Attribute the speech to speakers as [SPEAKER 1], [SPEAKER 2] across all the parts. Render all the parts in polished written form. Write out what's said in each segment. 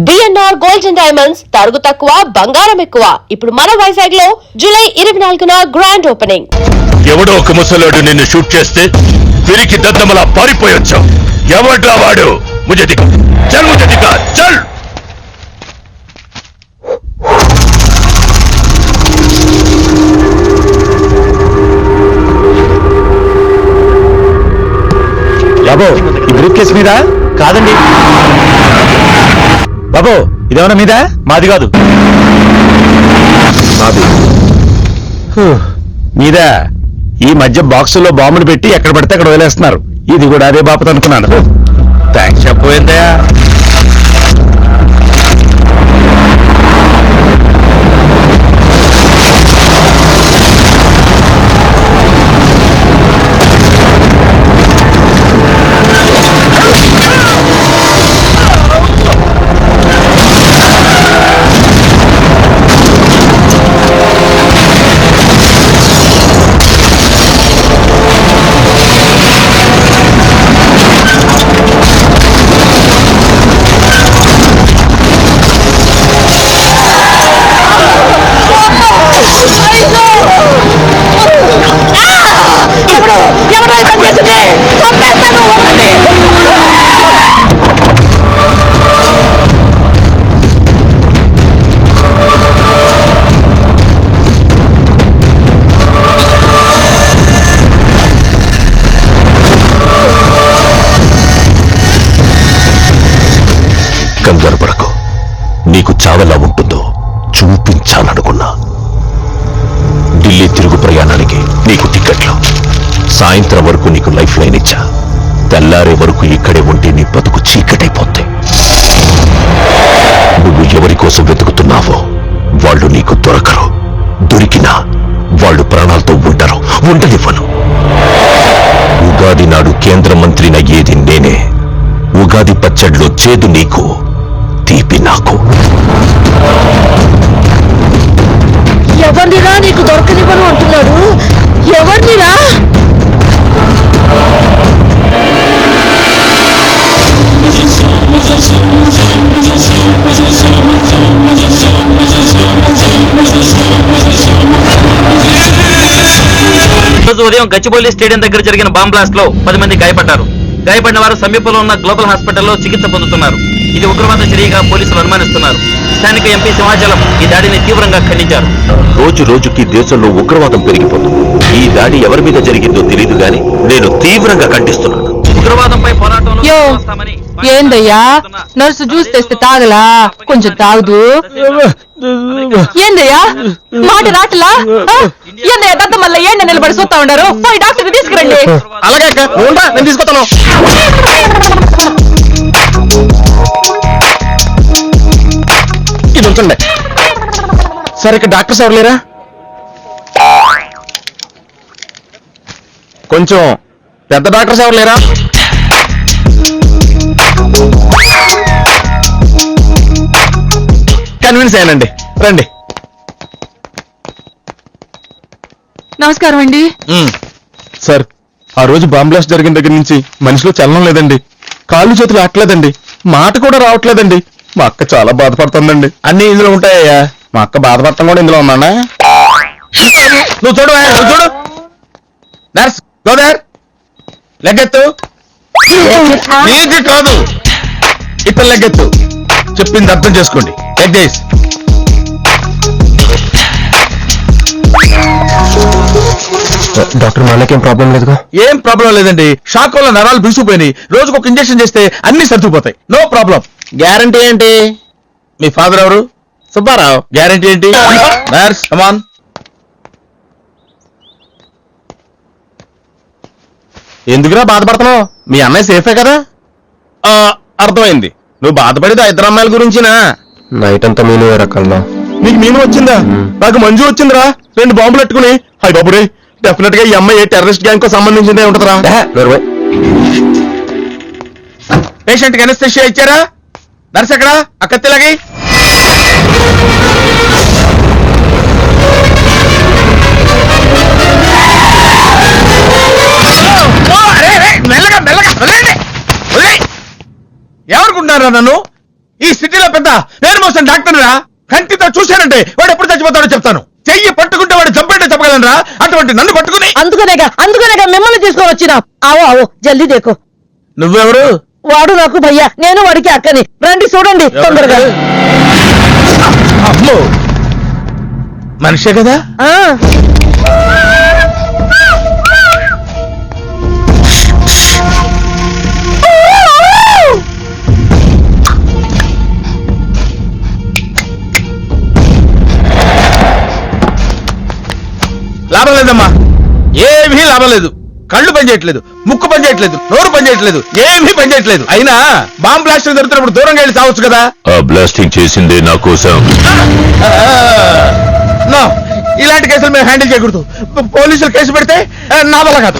[SPEAKER 1] BNR gold and diamonds తరుగు తక్కువ బంగారం ఎక్కువ. ఇప్పుడు మన వైజాగ్ లో జూలై 24న గ్రాండ్ ఓపెనింగ్.
[SPEAKER 2] ఎవడో ఒక ముసలోడు నిన్ను షూట్ చేస్తే తిరిగి దద్దమలా పారిపోయొచ్చు. ఎవడ్రా వాడు? ముజే దిఖా, చల్ ముజే దిఖా, చల్.
[SPEAKER 3] బాబు ఈ బ్రీఫ్ కేసు మీద కాదండి. బాబు ఇదేమన్నా మీద? మాది కాదు. మాది మీద. ఈ మధ్య బాక్సుల్లో బాంబులు పెట్టి ఎక్కడ పడితే అక్కడ వదిలేస్తున్నారు. ఇది కూడా అదే బాపత అనుకున్నాను. థ్యాంక్స్ చెప్పబోయిందా?
[SPEAKER 2] కంగారు పడకు. నీకు చావెలా ఉంటుందో చూపించాలనుకున్నా. ఢిల్లీ తిరుగు ప్రయాణానికి నీకు టికెట్లు. సాయంత్రం వరకు నీకు లైఫ్ లైన్ ఇచ్చా. తెల్లారే వరకు ఇక్కడే ఉంటే నీ బతుకు చీకటైపోద్ది. నువ్వు ఎవరి కోసం వెతుకుతున్నావో వాళ్ళు నీకు దొరకరు. దొరికినా వాళ్ళు ప్రాణాలతో ఉంటారు. ఉండనివ్వను. ఉగాది నాడు కేంద్ర మంత్రినయ్యేది నేనే. ఉగాది పచ్చడిలో చేదు నీకు, తీపి నాకు.
[SPEAKER 1] ఎవరినిరా నీకు దొరకనివ్వను అంటున్నాడు? ఎవరినిరా?
[SPEAKER 4] రోజు ఉదయం గచ్చిబౌలి స్టేడియం దగ్గర జరిగిన బాంబ్ బ్లాస్ట్ లో 10 మంది గాయపడ్డారు. గాయపడిన వారు సమీపంలో ఉన్న గ్లోబల్ హాస్పిటల్లో చికిత్స పొందుతున్నారు. ఇది ఉగ్రవాద చర్యగా పోలీసులు అనుమానిస్తున్నారు. స్థానిక ఎంపీ సింహాచలం ఈ దాడిని తీవ్రంగా ఖండించారు.
[SPEAKER 2] రోజు రోజుకి దేశంలో ఉగ్రవాదం పెరిగిపోతుంది. ఈ దాడి ఎవరి మీద జరిగిందో తెలియదు గాని నేను తీవ్రంగా ఖండిస్తున్నాను.
[SPEAKER 4] ఉగ్రవాదంపై పోరాటంలో
[SPEAKER 5] ఏందయ్యా నర్సు జ్యూస్ తెస్తే తాగలా? కొంచెం తాగుదు. ఏందయ్యా మాట రాటలా? ఏందయ్యా దత్త మళ్ళీ ఏండ నిలబడి చూస్తా ఉన్నారు? పోయి డాక్టర్ తీసుకురండి.
[SPEAKER 3] అలాగే నేను తీసుకొస్తాను. ఇది ఉంచండి. సరే ఇక్కడ డాక్టర్స్ ఎవరు లేరా? కొంచెం పెద్ద డాక్టర్స్ ఎవరు లేరా? కన్విన్స్ అయ్యానండి. రండి.
[SPEAKER 5] నమస్కారం అండి.
[SPEAKER 3] సార్ ఆ రోజు బాంబ్ బ్లాస్ట్ జరిగిన దగ్గర నుంచి మనిషిలో చలనం లేదండి. కాళ్ళు చేతులు ఆటలేదండి. మాట కూడా రావట్లేదండి. మా అక్క చాలా బాధపడుతుందండి. అన్ని ఇందులో ఉంటాయ్యా. మా అక్క బాధపడటం కూడా ఇందులో ఉన్నానా? నువ్వు చూడు, నువ్వు చూడు. నర్స్ గోదార్ లెగ్గెత్తు. నీకు కాదు, ఇట్లా లెగ్గెత్తు. చెప్పింది అర్థం చేసుకోండి. లెగ్గేసి
[SPEAKER 2] డాక్టర్ వాళ్ళకేం ప్రాబ్లం లేదుగా?
[SPEAKER 3] ఏం ప్రాబ్లం లేదండి. షాక్ వల్ల నరాలు బిగుసిపోయినాయి. రోజుకు ఒక ఇంజెక్షన్ చేస్తే అన్ని సర్దుకుపోతాయి. No problem. గ్యారంటీ ఏంటి? మీ ఫాదర్ ఎవరు? సుబ్బారావు. గ్యారంటీ ఏంటి? నర్స్ కమాన్. ఎందుకురా బాధపడుతున్నావు? మీ అన్నయ్య సేఫే కదా? అర్థమైంది. నువ్వు బాధపడేది ఆ ఇద్దరు అమ్మాయిల గురించినా?
[SPEAKER 2] నైట్ అంతా మీను రకాల.
[SPEAKER 3] నీకు మీను వచ్చిందా? నాకు మంజు వచ్చిందిరా. 2 బాంబులు పెట్టుకుని. హాయ్ బాబురే, డెఫినెట్ గా ఈ అమ్మాయి టెర్రరిస్ట్ గ్యాంగ్ కు సంబంధించిందే ఉంటదరా. పేషెంట్ కి అనస్థిషియా ఇచ్చారా? నర్స్ ఎక్కడా? ఆ కత్తిలాగి. మెల్లగా మెల్లగా ఎవరుకుంటున్నారా నన్ను? ఈ సిటీలో పెద్ద నేను మోసం డాక్టర్ రా. కంటితో చూశానంటే వాడు ఎప్పుడు చచ్చిపోతాడో చెప్తాను. చెయ్యి పట్టుకుంటే వాడు చంపేంటే చెప్పగలరా, అటువంటి నన్ను పట్టుకుని.
[SPEAKER 5] అందుకనేగా మిమ్మల్ని తీసుకొని వచ్చినా. ఆవో ఆవో జల్దీ దేకో.
[SPEAKER 3] నువ్వెవరు?
[SPEAKER 5] వాడు నాకు భయ్యా, నేను వాడికి అక్కని. రండి చూడండి తొందరగా.
[SPEAKER 3] అమ్మో, మనిషే కదా.
[SPEAKER 5] ఆ
[SPEAKER 3] లాభం లేదమ్మా, ఏమీ లాభం లేదు. కళ్ళు పనిచేయట్లేదు, ముక్కు పనిచేయట్లేదు, నోరు పనిచేయట్లేదు, ఏమీ పనిచేయట్లేదు. అయినా బాంబ్ బ్లాస్ట్ జరుగుతున్నప్పుడు దూరంగా వెళ్ళి చావచ్చు కదా.
[SPEAKER 2] ఆ బ్లాస్టింగ్ చేసిందే నా కోసం.
[SPEAKER 3] నో, ఇలాంటి కేసులు మేము హ్యాండిల్ చేయకూడదు. పోలీసులు కేసు పెడితే నా వల్ల కాదు.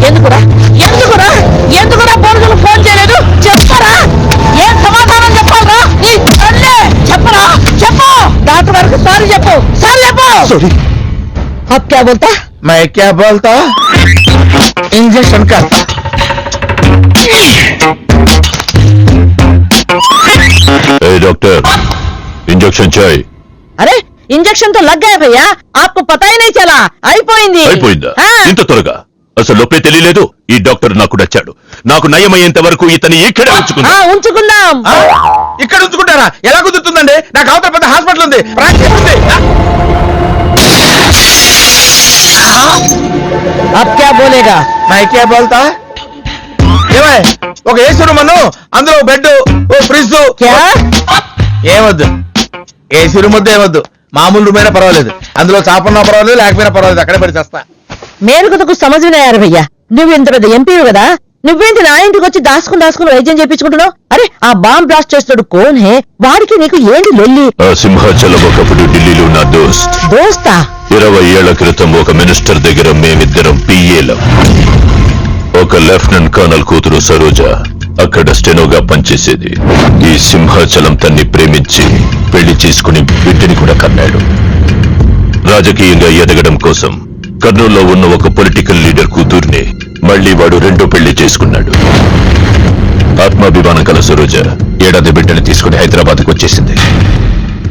[SPEAKER 5] ఎందుకురా ఎందుకురా ఎందుకురా పోలీసులు ఫోన్ చేయలేదు? చెప్పరా, ఏం సమాధానం చెప్పాలరా? నీ తల్లే చెప్పరా, చెప్పు. డాక్టర్ గారికి సారీ చెప్పు, సారీ చెప్పు.
[SPEAKER 3] సారీ.
[SPEAKER 5] अब क्या बोलता?
[SPEAKER 3] मैं क्या बोलता? इंजेक्शन का.
[SPEAKER 2] डॉक्टर इंजेक्शन चाहिए.
[SPEAKER 5] अरे इंजेक्शन तो लग गया भैया, आपको पता ही नहीं चला. అయిపోయింది.
[SPEAKER 2] అయిపోయిందా?
[SPEAKER 5] हाँ.
[SPEAKER 2] ఇంత త్వరగా అసలు నొప్పే తెలియలేదు. ఈ డాక్టర్ నాకు నచ్చాడు. నాకు నయమయ్యేంత వరకు ఇతని ఇక్కడే ఉంచుకుందా.
[SPEAKER 5] ఉంచుకుందాం.
[SPEAKER 3] ఇక్కడ ఉంచుకుంటారా? ఎలా కుదురుతుందండి? నాకు అవతల పెద్ద హాస్పిటల్ ఉంది, ప్రాక్టీస్ ఉంది.
[SPEAKER 5] अब क्या बोलेगा?
[SPEAKER 3] मैं क्या बोलता? ఏమై, ఒక ఏసీ రూమ్ అను, అందులో బెడ్, ఓ ఫ్రిడ్జ్.
[SPEAKER 5] क्या?
[SPEAKER 3] ఏమొద్దు, ఏసీ రూమ్ వద్దు, ఏమొద్దు. మామూలు రూమ్ అయినా పర్వాలేదు, అందులో చాపన్నా పర్వాలేదు, లేకపోయినా పర్వాలేదు, అక్కడే పడి చేస్తా.
[SPEAKER 5] మేరకు తకు సమజ్ వినాయారు భయ్యా. నువ్వు ఇంత పెద్ద ఎంపీవు కదా, నువ్వేంటి నా ఇంటికి వచ్చి దాచుకుని వైద్యం చేయించుకుంటున్నావు? అరే ఆ బాంబ్ బ్లాస్ట్ చేస్తాడు కోన్ హే, వాడికి నీకు ఏంటి లొల్లి?
[SPEAKER 2] ఆ సింహాచలం ఒకప్పుడు ఢిల్లీలో నా
[SPEAKER 5] దోస్తా?
[SPEAKER 2] 20 ఏళ్ల క్రితం ఒక మినిస్టర్ దగ్గర మేమిద్దరం పిఏలం. ఒక లెఫ్టినెంట్ కర్నల్ కూతురు సరోజ అక్కడ స్టెనోగా పనిచేసేది. ఈ సింహాచలం తన్ని ప్రేమించి పెళ్లి చేసుకుని బిడ్డని కూడా కన్నాడు. రాజకీయంగా ఎదగడం కోసం కర్నూల్లో ఉన్న ఒక పొలిటికల్ లీడర్ కూతుర్ని మళ్లీ వాడు రెండో పెళ్లి చేసుకున్నాడు. ఆత్మాభిమానం కల సరోజ ఏడాది బిడ్డని తీసుకుని హైదరాబాద్కు వచ్చేసింది.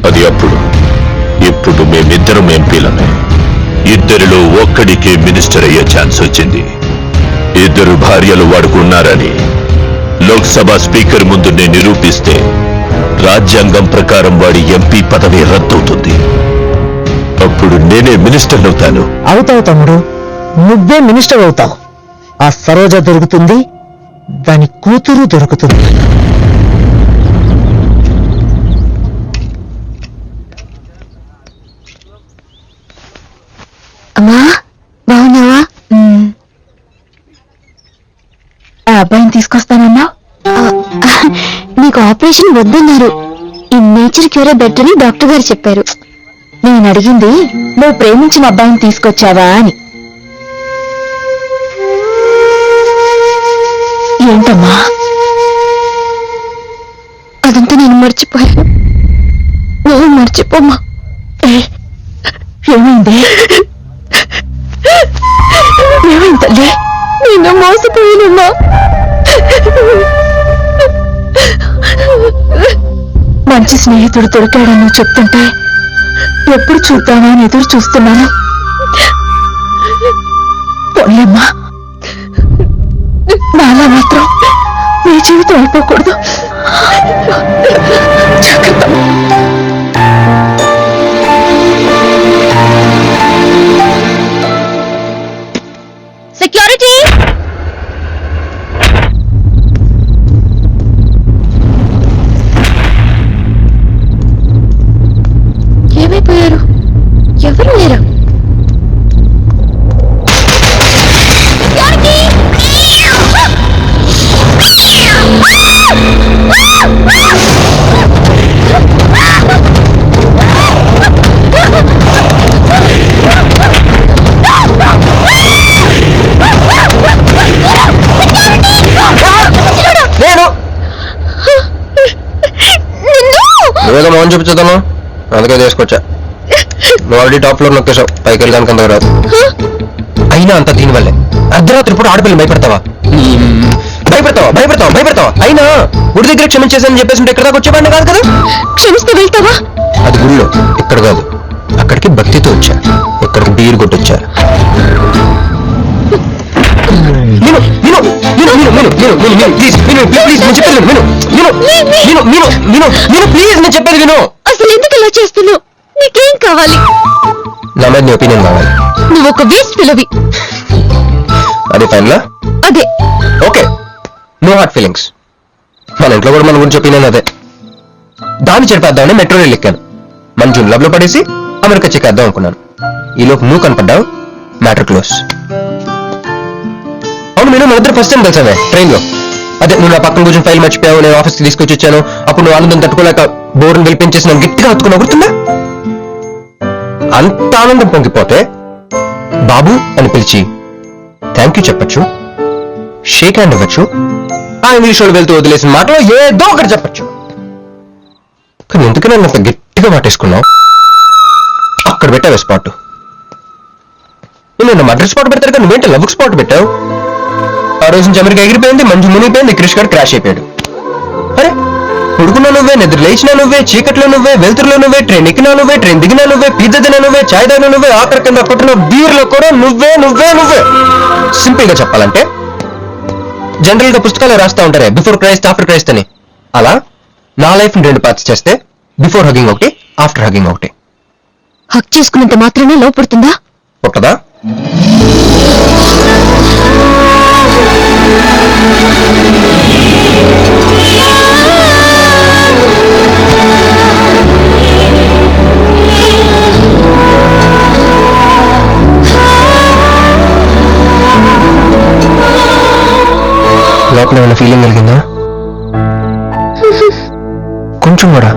[SPEAKER 2] అది అప్పుడు. ఇప్పుడు మేమిద్దరం ఎంపీలమే. ఇద్దరిలో ఒక్కడికే మినిస్టర్ అయ్యే ఛాన్స్ వచ్చింది. ఇద్దరు భార్యలు వాడుకున్నారని లోక్సభ స్పీకర్ ముందు నేను నిరూపిస్తే రాజ్యాంగం ప్రకారం వాడి ఎంపీ పదవి రద్దవుతుంది. అప్పుడు నేనే మినిస్టర్ అవుతాను.
[SPEAKER 5] అవుతావు తమ్ముడు, నువ్వే మినిస్టర్ అవుతావు. ఆ సరోజ దొరుకుతుంది, దాని కూతురు దొరుకుతుంది.
[SPEAKER 6] అమ్మా బాగున్నావా? ఆ అబ్బాయిని తీసుకొస్తానన్నా? నీకు ఆపరేషన్ వద్దన్నారు. ఈ నేచర్ క్యూరే బెటర్ అని డాక్టర్ గారు చెప్పారు. నేను అడిగింది నువ్వు ప్రేమించిన అబ్బాయిని తీసుకొచ్చావా అని. ఏంటమ్మా అదంతా నేను మర్చిపోయాను. నువ్వు మర్చిపోమ్మా. ఏమైంది? ఏమైంది తల్లి? నిన్ను మోసపోయినమ్మా. మంచి స్నేహితుడు దొరికాడని చెప్తుంటే ఎప్పుడు చూద్దామా అని ఎదురు చూస్తున్నాను. పోలేమ్మా, నాలా మాత్రం నీ జీవితం అయిపోకూడదు. జాగ్రత్త.
[SPEAKER 1] సెక్యూరిటీ,
[SPEAKER 6] ఏమైపోయారు? ఎవరు లేరు?
[SPEAKER 7] నువ్వేదో మౌన్ చూపించదాను, అందుకే తీసుకొచ్చా. నువ్వు ఆల్రెడీ టాప్ ఫ్లోర్ నొక్కేశావు, పైకి వెళ్ళడానికి అంతగా రాదు. అయినా అంత దీనివల్లే అర్ధరాత్రి ఇప్పుడు ఆడపిల్లలు భయపడతావా? భయపెడతావు అయినా గుడి దగ్గర క్షమించేసానని చెప్పేసి ఉంటే ఇక్కడ దాకా వచ్చేవాడిని కాదు కదా.
[SPEAKER 6] క్షమిస్తే వెళ్తావా?
[SPEAKER 7] అది గుడిలో, ఇక్కడ కాదు. అక్కడికి భక్తితో వచ్చా, ఇక్కడికి బీరు కొట్టొచ్చా. నేను చెప్పేది విను.
[SPEAKER 6] అసలు ఎందుకు ఇలా చేస్తున్నావు? నీకేం కావాలి?
[SPEAKER 7] నా మీద నీ ఒపీనియన్ కావాలి.
[SPEAKER 6] నువ్వు ఒక వేస్ట్ పిల్లవి.
[SPEAKER 7] అదే ఫైనలా?
[SPEAKER 6] అదే.
[SPEAKER 7] Okay, no heart feelings. మన ఇంట్లో కూడా మన గురించి ఒపీనియన్ అదే. దాన్ని చెడిపేద్దామని మెట్రో రైల్ ఎక్కాను. మంజుని లవ్ లో పడేసి అమెరికా చెక్కేద్దాం అనుకున్నాను. ఈలోపు నువ్వు కనపడ్డావు, మ్యాటర్ క్లోజ్. అవును, నేను మన ఇద్దరు ఫస్ట్ టైం కలిసామే ట్రైన్ లో. అదే నువ్వు నా పక్కన కూర్చొని ఫైల్ మర్చిపోయావు, నేను ఆఫీస్కి తీసుకొచ్చి వచ్చాను. అప్పుడు నువ్వు ఆనందం తట్టుకోలేక బోర్ని గెలిపించేసి నన్ను గట్టిగా హత్తుకున్నా, గుర్తుందా? అంత ఆనందం పొంగిపోతే బాబు అని పిలిచి థ్యాంక్ యూ చెప్పచ్చు, షేక్ హ్యాండ్ ఇవ్వచ్చు, ఆ ఇంగ్లీష్ వాళ్ళు వెళ్తూ వదిలేసిన మాటలో ఏదో ఒకటి చెప్పచ్చు. కానీ ఎందుకు నన్ను అంత గట్టిగా మాటేసుకున్నావు? అక్కడ పెట్టావు స్పాట్. నేను మర్డర్ స్పాట్ పెడతారు కానీ నువ్వేంటి లవ్ స్పాట్ పెట్టావు? ఆ రోజు నుంచి అమెరికా ఎగిరిపోయింది, మంజు మునిగిపోయింది, క్రిష్ గారు క్రాష్ అయిపోయాడు. అరే, పడుకున్నా నువ్వే, నిద్ర లేచినా నువ్వే, చీకట్లో నువ్వే, వెలుతురులో నువ్వే, ట్రైన్ ఎక్కినా నువ్వే, ట్రైన్ దిగినా నువ్వే, పిజ్జా తినా నువ్వే, చాయ్ తాగినా నువ్వే, ఆఖరి కింద కొట్టిన బీర్లో కూడా నువ్వే నువ్వే నువ్వే. సింపుల్ గా చెప్పాలంటే జనరల్ గా పుస్తకాలు రాస్తా ఉంటారే బిఫోర్ క్రైస్ట్ ఆఫ్టర్ క్రైస్ట్ అని, అలా నా లైఫ్ ని 2 పార్ట్స్ చేస్తే బిఫోర్ హగింగ్ ఒకటి, ఆఫ్టర్ హగింగ్ ఒకటి.
[SPEAKER 6] హక్ చేసుకున్నంత మాత్రమే లవ్ పుడుతుందా?
[SPEAKER 7] పుట్టదా? లోపల ఏమైనా ఫీలింగ్ కలిగిందా? కొంచెం కూడా.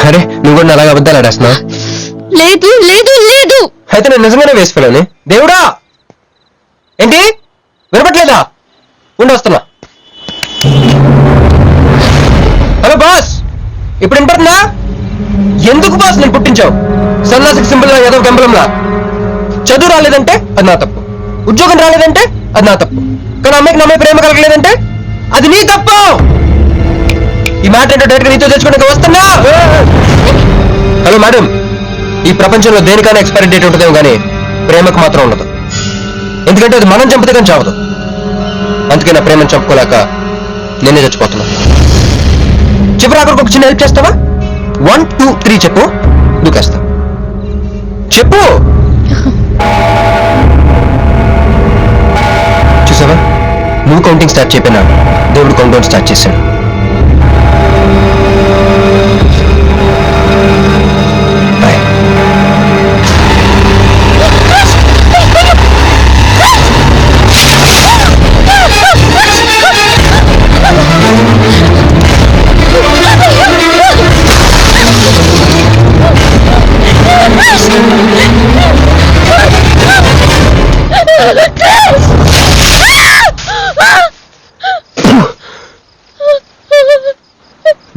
[SPEAKER 7] అరే, నువ్వు కూడా అలాగే అబద్ధాలు ఆడేస్తున్నావు.
[SPEAKER 6] లేదు లేదు లేదు.
[SPEAKER 7] అయితే నేను నిజంగానే వేసిపోయాను. దేవుడా, ఏంటి వినపట్లేదా? ఉండి వస్తున్నా. హలో బాస్, ఇప్పుడు వినపడుతుందా? ఎందుకు బాస్ నేను పుట్టించావు? సన్నాసికి సింబల్ ఏదో గంబలంలా. చదువు రాలేదంటే అది నా తప్పు, ఉద్యోగం రాలేదంటే అది నా తప్పు, కానీ అమ్మాయికి నా ప్రేమ కలగలేదంటే అది నీ తప్పు. ఈ మాట ఏంటో డైరెక్ట్ నీతో తెచ్చుకోవడానికి వస్తున్నా. హలో మేడం, ఈ ప్రపంచంలో దేనికైనా ఎక్స్పైరీ డేట్ ఉంటుందేమో కానీ ప్రేమకు మాత్రం ఉండదు. ఎందుకంటే అది మనం చంపితే కానీ చావదు. అందుకే నా ప్రేమను చంపుకోలేక నేనే చచ్చిపోతున్నా. చివరి అక్కడికి ఒక చిన్న హెల్ప్ చేస్తావా? 1 2 3 చెప్పు, దూకేస్తా. చెప్పు. చూసావా, నువ్వు కౌంటింగ్ స్టార్ట్ చెప్పినా దేవుడు కౌంట్ డౌన్ స్టార్ట్ చేశాడు.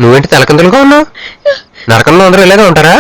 [SPEAKER 7] నువ్వేంటి తలకిందులుగా ఉన్నావు? నరకంలో అందరూ ఇలాగే ఉంటారా?